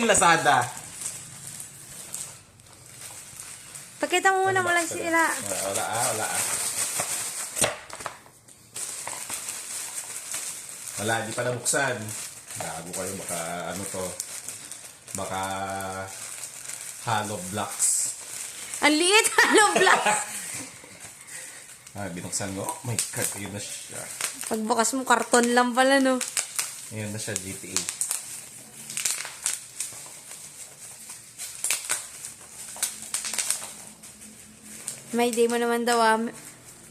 Lazada. Pakita mo muna walang sila. Wala. Wala, di pa nabuksan. Gago kayo, baka ano to. Baka hollow blocks. Ang liit, hollow block. Binuksan ko. Oh my God, yun na siya. Pagbukas mo, karton lang pala, no? Yun na siya, GTA. May day mo naman daw, ah.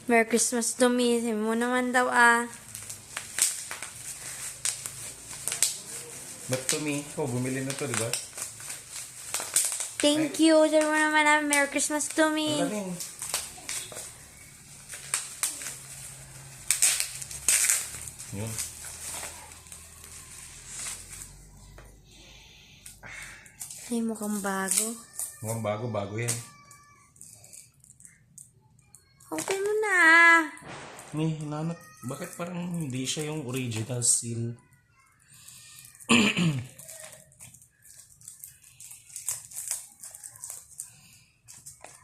Merry Christmas to me. Sabi mo naman daw, ah. But to me, bumili na to, di ba? Thank you. Sabi mo naman, ah. Merry Christmas to me. Ang galing. Yun. Ay, mukhang bago. Mukhang bago yan. Open mo na, ah. Hinanap. Bakit parang hindi siya yung original seal?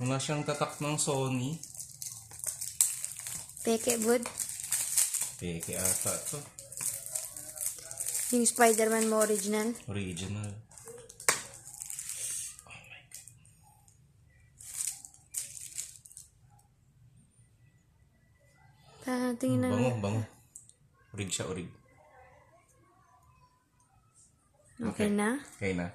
Wala siyang tatak ng Sony. Peke, bud. Peke ata to. Yung Spider-Man mo original. Original. Tingin na. Bango. Orig siya, orig. Okay na? Okay na.